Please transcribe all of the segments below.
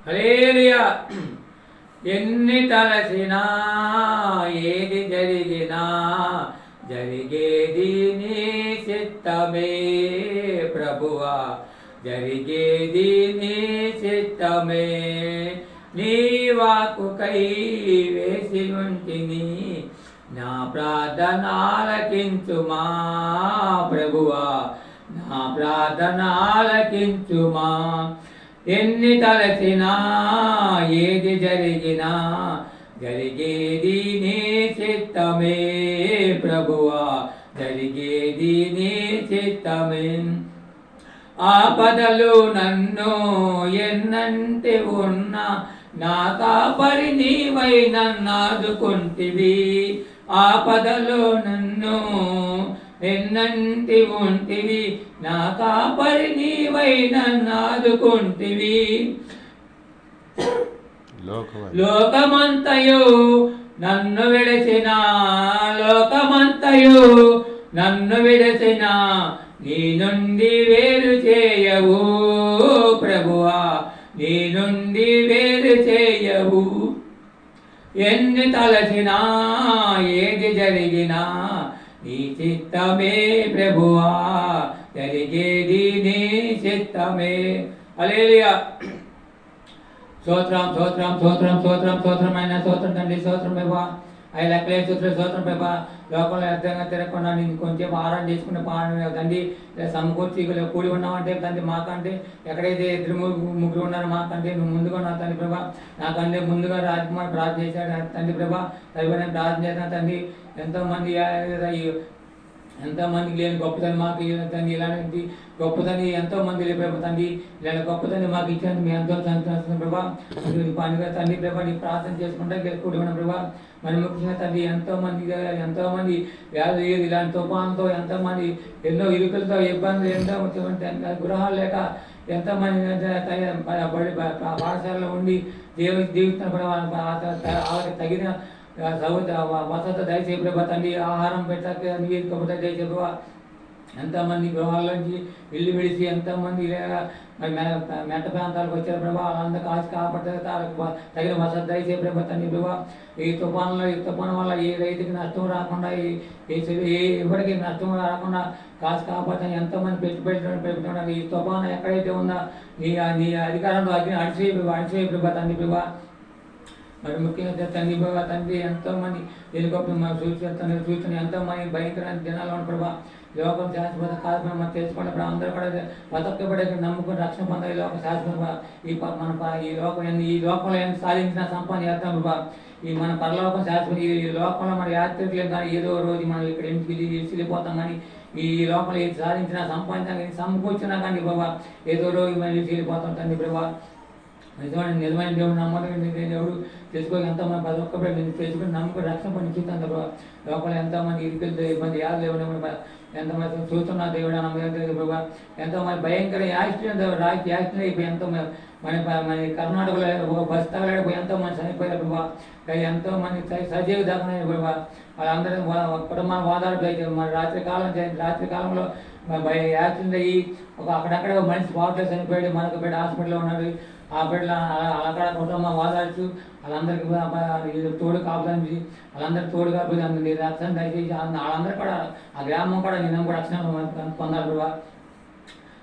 హల్లెలూయా. ఎన్ని తలసినా ఏది జరిగినా జరిగేది నీ చిత్తమే ప్రభువా, జరిగేది నీ చిత్తమే. నీ వాక్కుకై వేసి ఉంటిని, నా ప్రార్థన ఆలకించుమా ప్రభువా, నా ప్రార్థన ఆలకించుమా. ఎన్ని తలసినా ఏది జరిగినా జరిగేది నీ చిత్తమే ప్రభువా, జరిగేది నీ చిత్తమే. ఆపదలు నన్ను ఎన్నంటి ఉన్నా నా కాపరి నీవై నన్నాదుకుంటివి. ఆపదలు నన్ను ఎన్నంటి ఉంటివి, నా కాపరి నీవై నన్నాదుకుంటివి. లోకమంతయు నన్ను విడచిన, లోకమంతయు నన్ను విడచిన, నీ నుండి వేరు చేయవు ప్రభువా, నీ నుండి వేరు చేయవు. ఎన్ని తలసినా ఏది జరిగినా నీ చిత్తమే ప్రభువా, జరిగేది నీ చిత్తమే. హల్లెలూయా. స్తోత్రం స్తోత్రం స్తోత్రం స్తోత్రం స్తోత్రమైన స్తోత్రం తండ్రి, స్తోత్రం ప్రభా. అవి లెక్కలే స్తోత్రం ప్రభా. లోకంలో అర్థంగా తిరగకుండా నేను కొంచెం ఆరాధన చేసుకునే పాడు తండ్రి, సమకూర్చి కూడి ఉన్నామంటే తండ్రి, మాకంటే ఎక్కడైతే ఇద్దరు ముగ్గురు ఉన్నారో మాకంటే నువ్వు ముందుగా ఉన్నావు తండ్రి ప్రభా. నాకంటే ముందుగా రాజకుమార్ ప్రార్థన చేశాడు తండ్రి ప్రభా. తల్లి ప్రార్థన చేసిన తండ్రి, ఎంతోమందికి లేని గొప్పతని మాకు తండ్రి, ఇలాంటి గొప్పతని ఎంతోమంది లేవు తండ్రి, ఇలాంటి గొప్పతని మాకు ఇచ్చాను మీ ఎంతో సంతోషం ప్రభా. పండుగ తండ్రి ప్రభా, నీ ప్రార్థన చేసుకుంటే కూడిన ప్రభా. మరి ముఖ్యంగా తండ్రి ఎంతోమంది వ్యాధి ఇలాంటి తుఫాన్తో ఎంతోమంది ఎన్నో ఇరుకులతో ఇబ్బందులు ఎంతో గృహాలు లేక ఎంతోమంది పాఠశాలలో ఉండి జీవిస్తున్న వాళ్ళకి తగిన వసత దయచేయ ప్రభా తండ్రి. ఆహారం పెట్టక నీరు దయచేయ ప్రభా. ఎంతమంది గృహాల్లోంచి ఇల్లు విడిచి ఎంతోమంది మరి మెట్ట ప్రాంతాలకు వచ్చారు ప్రభా. వాళ్ళందరూ కాసి కాపాడుతారు, తగిన వసతి దయచేయ ప్రభా తండ్రి ప్రభా. ఈ తుఫాను వల్ల ఏ రైతుకి నష్టం రాకుండా, ఎవరికి నష్టం రాకుండా కాసి కాపాడుతాను. ఎంతోమంది పెట్టుబడుతున్నారు. ఈ తుఫాను ఎక్కడైతే ఉందో నీ అధికారంలో అగ్ని అడిచివేయ ప్రభా తండ్రి ప్రభా. మరి ముఖ్యంగా తండ్రి బాబా తండ్రి ఎంతోమంది ఎలుగొప్ప చూస్తున్న ఎంతోమంది భయంకరమైన దినాలు ఉన్న ప్రభా. లోకం శాశ్వత కాదు మనం తెలుసుకున్నప్పుడు అందరూ కూడా బతకబడే నమ్ముకుని రక్షణ పొందాలి. లోకం శాశ్వత ఈ లోకంలో ఎంత సాధించిన సంపాదన చేస్తాం ప్రభా. ఈ మన పరలోకం శాశ్వత. ఈ లోకంలో మన యాత్రికులు కానీ ఏదో రోజు మనం ఇక్కడ ఇంటికి వెళ్ళిపోతాం. కానీ ఈ లోపల ఏది సాధించినా సంపాదించినా కానీ సమకూర్చినా కానీ బాబా ఏదో రోజు మనం వెళ్ళిపోతాం తండ్రి ప్రభా. నిజమైన దేవుడు నమ్మకం దేవుడు తెలుసుకోక ఎంతోమంది ప్రతి ఒక్కరు నేను తెలుసుకుని నమ్మకం రక్షణ పని చూస్తాను ప్రభావ. లోపల ఎంతోమంది ఇరుకులతో ఇబ్బంది యాదలు దేవుడు ఎంతమంది చూస్తున్నా దేవుడు నమ్మకం ప్రభావ. ఎంతోమంది భయంకర యాక్సిడెంట్ యాక్సిడెంట్ అయిపోయి మన కర్ణాటకలో ఒక బస్ తగలడిపోయి ఎంతోమంది చనిపోయారు ప్రభావ. ఎంతోమంది సజీవ దాఖలైన ప్రభావ. వాళ్ళందరూ కుటుంబాన్ని ఓదార్పు మన రాత్రి కాలంలో యాక్సిడెంట్ అయ్యి అక్కడక్కడ మనిషి బాగుంటుంది చనిపోయాడు. మనకు బిడ్డ హాస్పిటల్లో ఉన్నాడు. ఆ బిడ్డలు అక్కడ కుటుంబం ఓదార్చు వాళ్ళందరికీ తోడు కాపుదానికి వాళ్ళందరికీ తోడు కాకపోతే అందరి రక్షణ దయచేసి వాళ్ళందరూ కూడా ఆ గ్రామం కూడా నేను కూడా రక్షణ పొందాలి ప్రభావ.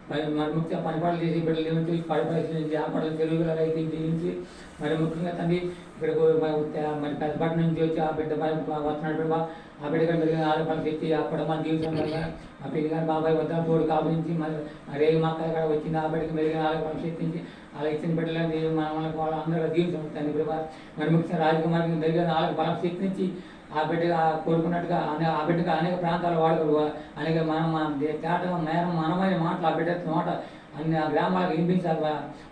మరి ముఖ్యంగా పనిపాట్లు చేసి బిడ్డలు చూసి పరిపాలించి ఆ పడలు తెలుగులో రైతు జీవించి మరి ముఖ్యంగా తండ్రి ఇక్కడికి మరి పెద్దపట్నం నుంచి వచ్చి ఆ బిడ్డ వస్తున్నాడు ప్రభావ. ఆ బిడ్డగా మెరుగైన ఆరోపణలు తెచ్చి అక్కడ మన జీవితంలో ఆ పెళ్లి గారి బాబాయ్ వద్ద తోడు కాపురించి మరి మా అక్క ఇక్కడ వచ్చింది. ఆ బిడ్డకి మెరుగైన ఆరోపణలు తెచ్చించి అలా ఇచ్చిన బిడ్డలని మనకి వాళ్ళు అందరూ జీవితం ప్రభావ. మరి ముఖ్యంగా రాజకుమారికి మెరుగైన వాళ్ళకి బలం శక్తించి ఆ బిడ్డగా కోరుకున్నట్టుగా ఆ బిడ్డగా అనేక ప్రాంతాలు వాడుకోరు. అనేక మనం తేటగా మనమైన మాటలు ఆ బిడ్డ నోట అన్ని ఆ గ్రామాలకు వినిపించాలి.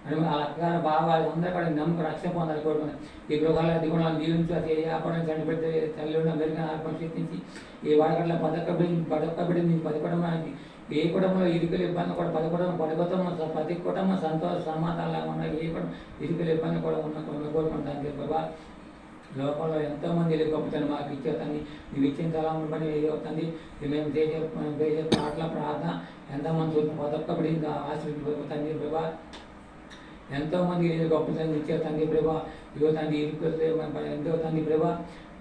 మరి ఆ అక్కగారు బాగా అందరూ కూడా నమ్మకం రక్షణ పొందాలి కోరుకున్నాను. ఈ గృహాల దిగుణాలను జీవించి అక్కడ చనిపెడితే తల్లి ఉన్న మెరుగైన ఆర్పణ శక్తించి ఈ వాడగట్ల పదకొబడి పదకొడడానికి ఏ కుటుంబంలో ఇరుకులు ఇబ్బంది కూడా ప్రతి కుటుంబం సంతోష సమాధానాలు ఉన్నాయి. ఏ కుటుంబం ఇరుకులు ఇబ్బంది కూడా కోరుకుంటాను బాబా. లోకంలో ఎంతోమంది గొప్పతను మాకు ఇచ్చేతండి. నువ్వు ఇచ్చిన తలాలను పని అవుతుంది. మేము చేసే పాటల ప్రార్థన ఎంతమంది చూసిన ప్రతి ఒక్కటి ఇంకా ఆశ్రయించబోతుంది ప్రభా. ఎంతోమంది గొప్పతనం ఇచ్చే తండ్రి ప్రభా, ఇగో తండ్రి ఇరుకుతే ఎంతో తండ్రి ప్రభా,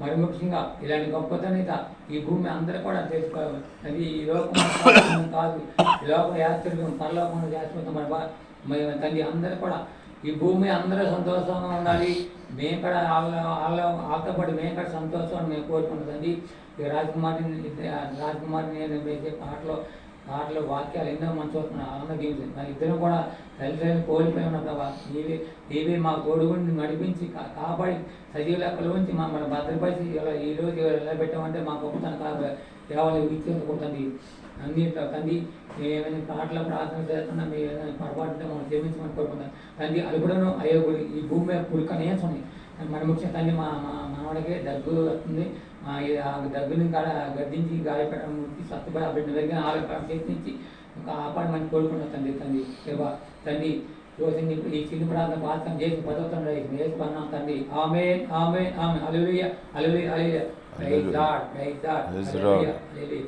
మరి ముఖ్యంగా ఇలాంటి గొప్పతనత ఈ భూమి అందరూ కూడా తెలుసుకోవాలి. అది ఈ లోకం కాదు, ఈ లోకం యాత్రికం, పరలోకంలో శాశ్వతం మరి తండ్రి అందరూ కూడా ఈ భూమి అందరూ సంతోషంగా ఉండాలి. మేము కూడా వాళ్ళతో పాటు మేము కూడా సంతోషం మేము కోరుకుంటుందండి. ఈ రాజకుమారిని నేను వేసే పాటలు వాక్యాలు ఎన్నో మనం చూస్తున్నాం. ఆనంద గేమ్స్ మన ఇద్దరు కూడా తల్లిదండ్రులు కోల్పోయి ఉన్న ప్రభావ నీవే మా తోడుగుండి నడిపించి కాపాడి సజీవ లెక్కల ఉంచి మమ్మల్ని భద్రపరిచి ఇలా ఈరోజు ఎలా పెట్టామంటే మా గొప్పతనం కాదు కేవలం ఇచ్చేందుకుంటుంది. అన్ని తండ్రి మేము ఏమైనా పాటల ప్రార్థన చేస్తున్నా మేము ఏదైనా పొరపాటు మనం క్షమించమని కోరుకుంటాం తండ్రి. అలుపుడను అయ్యో ఈ భూమి మీద పురుకనే ఉన్నాయి. మన ముఖ్య తండ్రి మా మనవాడికి దగ్గు వస్తుంది. ఆ దగ్గుని గద్దించి గాయపెట్టడం సత్తుపడి ఆ బిడ్డ దగ్గర ఆరోగ్యం చేయించి ఆపాడమని కోరుకుంటాం తండ్రి. దేవా తండ్రి రోజు ఈ చిన్న ప్రార్థన ప్రార్థన చేసి పదవుతాం వేసుకున్నాం తండ్రి. ఆమె ఆమె ఆమె హల్లెలూయా హల్లెలూయా హల్లెలూయా. ప్రైజ్ లార్డ్ ప్రైజ్ లార్డ్ హల్లెలూయా హల్లెలూయా.